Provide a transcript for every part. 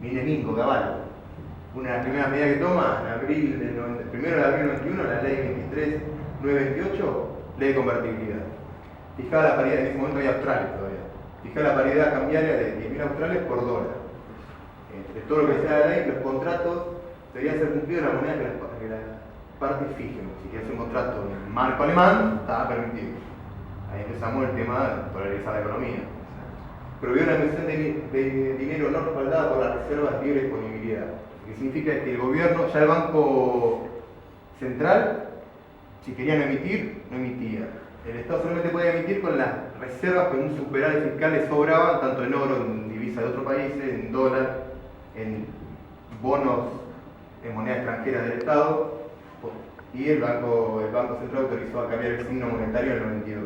Mineminco, Cavallo. Una de las primeras medidas que toma, en abril del 1 de abril del 91, la ley 23.928, ley de convertibilidad. Fijaba la paridad, en ese momento había australes todavía, fijaba la paridad cambiaria de 10.000 australes por dólar. De todo lo que sea la ley, los contratos deberían ser cumplidos en la moneda que las partes fijen. Si quieres hacer un contrato en marco alemán, estaba permitido. Ahí empezamos el tema de polarizar la economía. Prohibió una emisión de dinero no respaldada por las reservas libre disponibilidad. Lo que significa que el gobierno, ya el Banco Central, si querían emitir, no emitía. El Estado solamente podía emitir con las reservas que un superávit fiscal le sobraban, tanto en oro, en divisa de otros países, en dólar, en bonos en moneda extranjera del Estado, y el Banco Central autorizó a cambiar el signo monetario en el 92,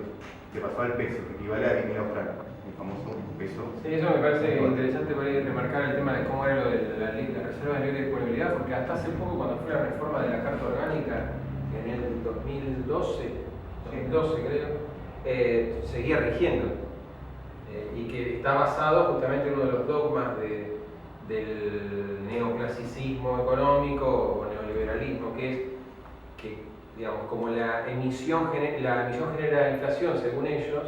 que pasó al peso, que equivale a 10.000 australes, el famoso peso. Sí, eso me parece interesante para remarcar el tema de cómo era lo de la reserva de libre disponibilidad, porque hasta hace poco, cuando fue la reforma de la Carta Orgánica, en el 2012 creo, seguía rigiendo, y que está basado justamente en uno de los dogmas del neoclasicismo económico o neoliberalismo, que es que, digamos, como la emisión genera inflación, según ellos,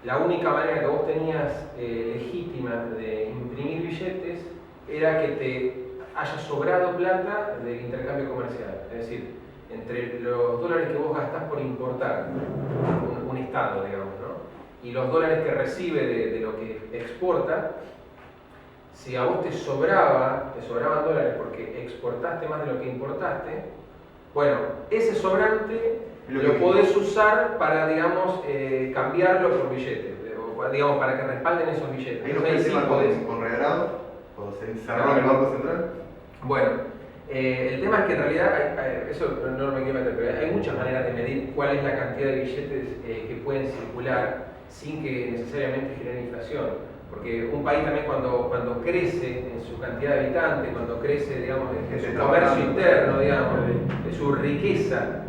la única manera que vos tenías legítima de imprimir billetes era que te haya sobrado plata del intercambio comercial, es decir, entre los dólares que vos gastás por importar un estado, digamos, ¿no? Y los dólares que recibe de lo que exporta, si a vos te sobraban dólares porque exportaste más de lo que importaste, bueno, ese sobrante lo podés usar para, digamos, cambiarlo por billetes, o, digamos, para que respalden esos billetes. ¿Ahí no fue el tema con regalado? ¿O se encerró en el Banco Central? Bueno, el tema es que en realidad, eso no me quiero meter, pero hay muchas maneras de medir cuál es la cantidad de billetes que pueden circular sin que necesariamente genere inflación. Porque un país también cuando crece en su cantidad de habitantes, cuando crece, digamos, en su comercio interno, digamos, de su riqueza,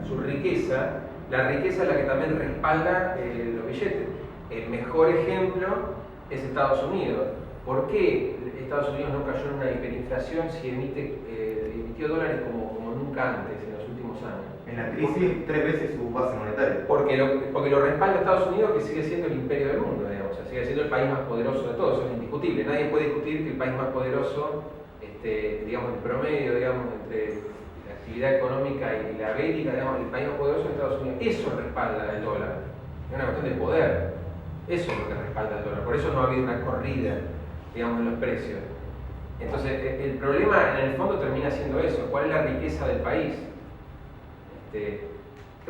la riqueza es la que también respalda los billetes. El mejor ejemplo es Estados Unidos. ¿Por qué Estados Unidos no cayó en una hiperinflación si emitió dólares como nunca antes en los últimos años? En la crisis, 3 veces su base monetaria. Porque lo respalda Estados Unidos, que sigue siendo el imperio del mundo, digamos. O sea, sigue siendo el país más poderoso de todos, eso es indiscutible. Nadie puede discutir que el país más poderoso, digamos, el promedio, digamos, entre la actividad económica y la bélica, digamos, el país más poderoso es Estados Unidos. Eso respalda el dólar. Es una cuestión de poder. Eso es lo que respalda el dólar. Por eso no ha habido una corrida, digamos, en los precios. Entonces, el problema en el fondo termina siendo eso. ¿Cuál es la riqueza del país?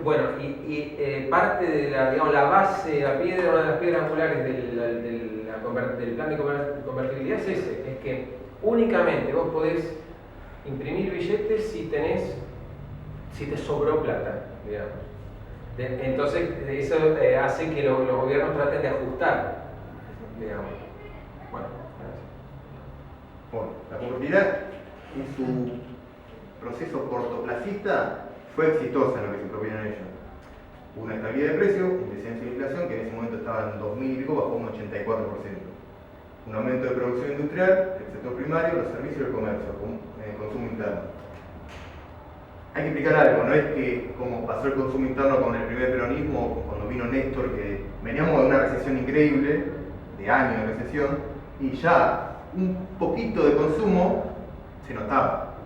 Bueno, parte de la base, una de las piedras angulares del plan de convertibilidad es ese, es que únicamente vos podés imprimir billetes si te sobró plata, digamos. Entonces, eso hace que los gobiernos traten de ajustar, digamos. Bueno, la convertibilidad en su proceso cortoplacista fue exitosa en lo que se propinan ellos. Hubo una estabilidad de precio, un descenso de inflación, que en ese momento estaba en 2000 y pico, bajó un 84%. Un aumento de producción industrial, el sector primario, los servicios y el comercio, el consumo interno. Hay que explicar algo, no es que como pasó el consumo interno con el primer peronismo, cuando vino Néstor, que veníamos de una recesión increíble, de años de recesión, y ya un poquito de consumo se notaba.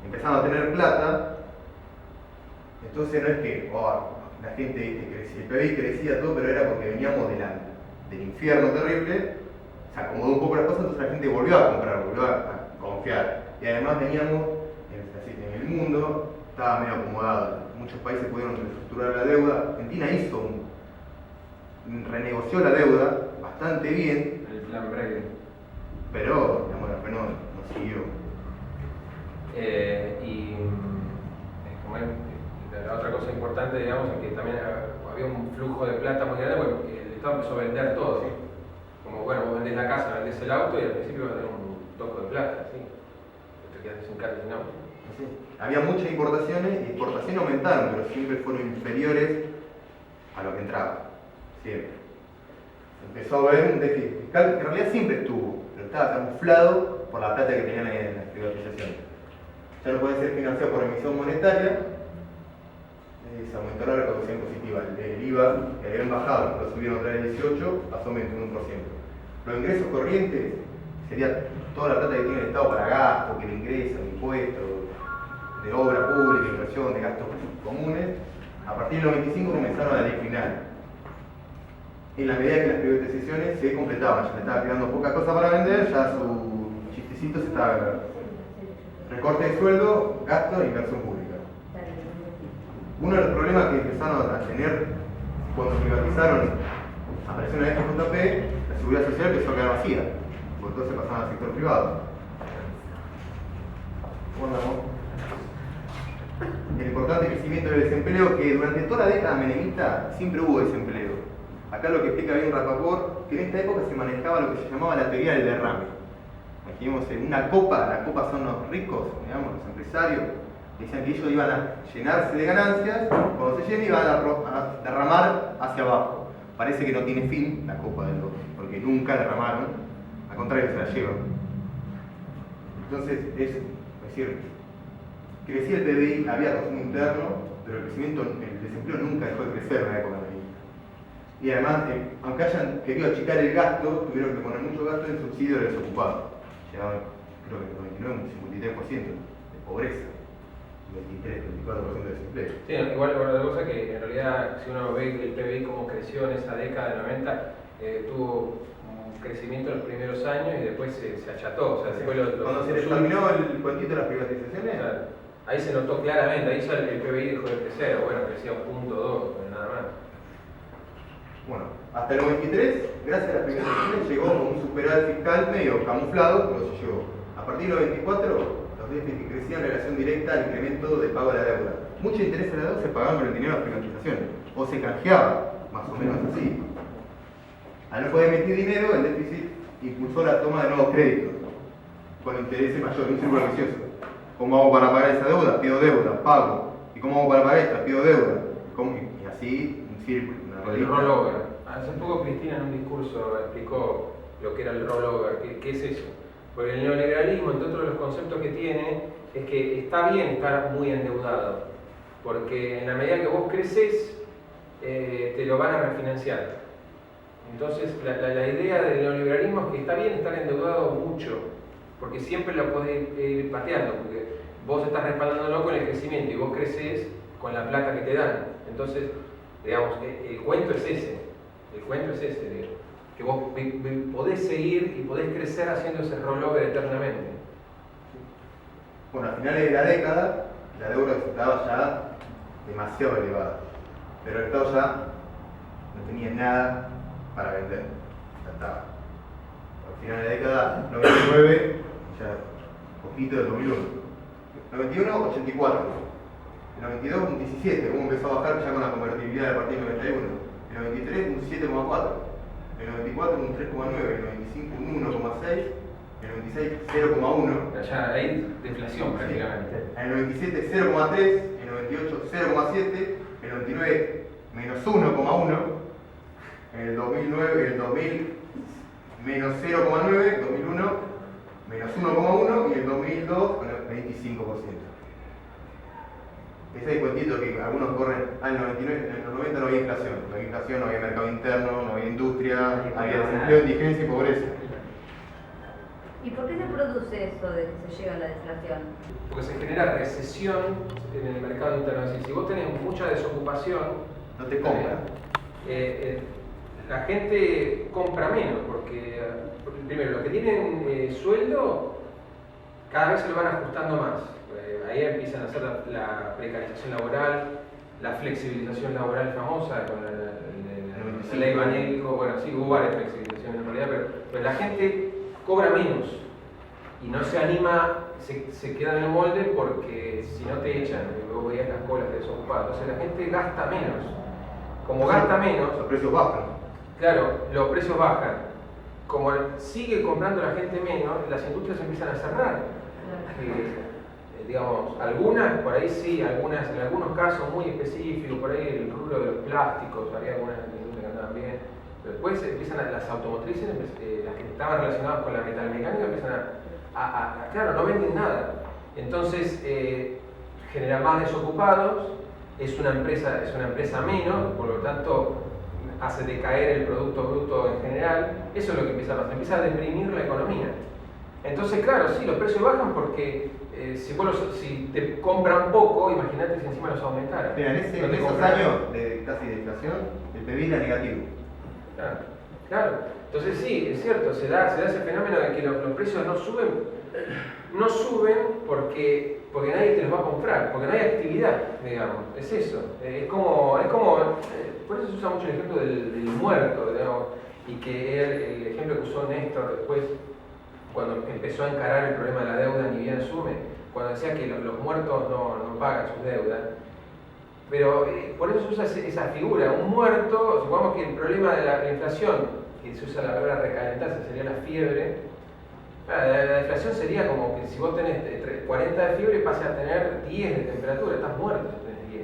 Empezaban a tener plata. Entonces no es que la gente crecía, el PBI crecía todo, pero era porque veníamos del infierno terrible, se acomodó un poco las cosas, entonces la gente volvió a comprar, volvió a confiar. Y además veníamos, en el mundo estaba medio acomodado, muchos países pudieron reestructurar la deuda, Argentina renegoció la deuda bastante bien, El plan breve. pero después no siguió. La otra cosa importante, digamos, es que también había un flujo de plata muy grande porque el Estado empezó a vender todo. ¿Sí? Como, bueno, vos vendés la casa, vendés el auto y al principio vas a tener un toco de plata, ¿sí? Te quedas sin casa y sin auto. Sí. Había muchas importaciones, y exportaciones aumentaron, pero siempre fueron inferiores a lo que entraba. Siempre. Empezó a haber un déficit fiscal, que en realidad siempre estuvo, pero estaba camuflado por la plata que tenían ahí en la privatización. Ya no puede ser financiado por emisión monetaria, se aumentó la recaudación positiva. El IVA, que habían bajado, lo subieron otra vez 18, pasó a 21%. Los ingresos corrientes sería toda la plata que tiene el Estado para gasto, que le ingresa, de impuestos, de obra pública, inversión, de gastos comunes. A partir del 95 comenzaron a declinar. En la medida que las privatizaciones se completaban, ya le estaba quedando poca cosa para vender, ya su chistecito se estaba recorte de sueldo, gasto e inversión pública. Uno de los problemas que empezaron a tener cuando privatizaron, apareció una vez en JP, la seguridad social empezó a quedar vacía, porque todo se pasaba al sector privado. ¿Cómo andamos? El importante crecimiento del desempleo, que durante toda la década menemista siempre hubo desempleo. Acá lo que explica bien Rapaport, que en esta época se manejaba lo que se llamaba la teoría del derrame. Imaginemos en una copa, las copas son los ricos, digamos, los empresarios, decían que ellos iban a llenarse de ganancias, cuando se llenen iban a derramar hacia abajo. Parece que no tiene fin la copa del lobo, porque nunca derramaron, al contrario, se la llevan. Entonces, es decir, crecía el PBI, había consumo interno, pero el desempleo nunca dejó de crecer en la época menemista. Y además, aunque hayan querido achicar el gasto, tuvieron que poner mucho gasto en subsidio de desocupados. Llegaban, creo que el 99, un 53% de pobreza, 24% de desempleo. Sí, igual otra cosa que en realidad, si uno ve el PBI cómo creció en esa década del 90, tuvo un crecimiento en los primeros años y después se acható. O sea, después cuando se les terminó el cuentito de las privatizaciones, claro, ahí se notó claramente, ahí ya el PBI dejó de crecer, bueno, crecía 1.2, pero nada más. Bueno, hasta el 93, gracias a las privatizaciones, llegó con un superávit fiscal medio camuflado, pero se llegó. A partir del 94, los déficits crecían en relación directa al incremento de pago de la deuda. Mucho interés en la deuda se pagaban con el dinero de las privatizaciones, o se canjeaba, más o menos así. Al no poder emitir dinero, el déficit impulsó la toma de nuevos créditos, con intereses mayores, un círculo vicioso. ¿Cómo hago para pagar esa deuda? Pido deuda, pago. ¿Y cómo hago para pagar esta? Pido deuda. Y así, un círculo. El rollover. Hace poco Cristina en un discurso explicó lo que era el rollover, qué es eso. Porque el neoliberalismo, entre otros de los conceptos que tiene, es que está bien estar muy endeudado, porque en la medida que vos creces, te lo van a refinanciar. Entonces, la idea del neoliberalismo es que está bien estar endeudado mucho, porque siempre lo podés ir pateando, porque vos estás respaldándolo con el crecimiento y vos creces con la plata que te dan. Entonces, digamos, el cuento es ese, que vos podés seguir y podés crecer haciendo ese rollover eternamente. Bueno, a finales de la década, la deuda estaba ya demasiado elevada, pero el Estado ya no tenía nada para vender, ya estaba. Al final de la década, 99, ya poquito del 2001. 91, 84. El 92 un 17, como empezó a bajar ya con la convertibilidad del partido 91. El 93 un 7,4. El 94 un 3,9. El 95 un 1,6. El 96 0,1. Ya hay deflación prácticamente. El 97 0,3. El 98 0,7. El 99 menos 1,1. El 2009, el 2000 menos 0,9. 2001 menos 1,1. Y el 2002 con el 25%. Ese es el cuentito que algunos corren, en los 90 no había inflación, no había mercado interno, no había industria, había desempleo, indigencia y pobreza. ¿Y por qué se produce eso de que se llega a la deflación? Porque se genera recesión en el mercado interno. Es decir, si vos tenés mucha desocupación, no te compran. La gente compra menos, porque primero, los que tienen sueldo, cada vez se lo van ajustando más. Ahí empiezan a hacer la precarización laboral, la flexibilización laboral famosa con la ley Banelco. Bueno, sí, hubo varias flexibilizaciones en realidad, pero la gente cobra menos y no se anima, se queda en el molde porque si no te echan, vos veías las colas de desocupados. Entonces la gente gasta menos. Como gasta menos, los precios bajan. Claro, los precios bajan. Como sigue comprando la gente menos, las industrias empiezan a cerrar. Digamos, algunas, por ahí sí, en algunos casos muy específicos, por ahí el rubro de los plásticos, había algunas industrias que andaban bien, Pero después las automotrices, las que estaban relacionadas con la metalmecánica, empiezan claro, no venden nada. Entonces genera más desocupados, es una empresa menos, por lo tanto hace decaer el Producto Bruto en general. Eso es lo que empieza a pasar, empieza a deprimir la economía. Entonces, claro, sí, los precios bajan porque si te compran poco, imagínate si encima los aumentaran. Mira, en esos años de casi de inflación, el PBI era negativo. Claro. Entonces sí, es cierto, se da ese fenómeno de que los precios no suben porque nadie te los va a comprar, porque no hay actividad, digamos, es eso. Es como por eso se usa mucho el ejemplo del muerto, digamos, y que era el ejemplo que usó Néstor después, cuando empezó a encarar el problema de la deuda ni bien asume, cuando decía que los muertos no pagan sus deudas. Pero por eso se usa esa figura, un muerto, supongamos que el problema de la inflación, que se usa la palabra recalentarse, sería la fiebre. La inflación sería como que si vos tenés 40 de fiebre pases a tener 10 de temperatura, estás muerto si tenés 10.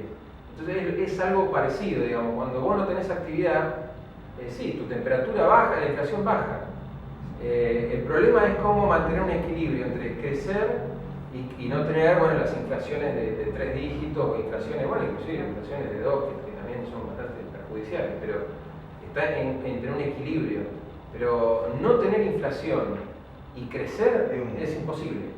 Entonces es algo parecido, digamos, cuando vos no tenés actividad, sí, tu temperatura baja, la inflación baja. El problema es cómo mantener un equilibrio entre crecer y no tener las inflaciones de 3 dígitos o inflaciones, inclusive inflaciones de 2, que también son bastante perjudiciales, pero está en tener un equilibrio. Pero no tener inflación y crecer es imposible.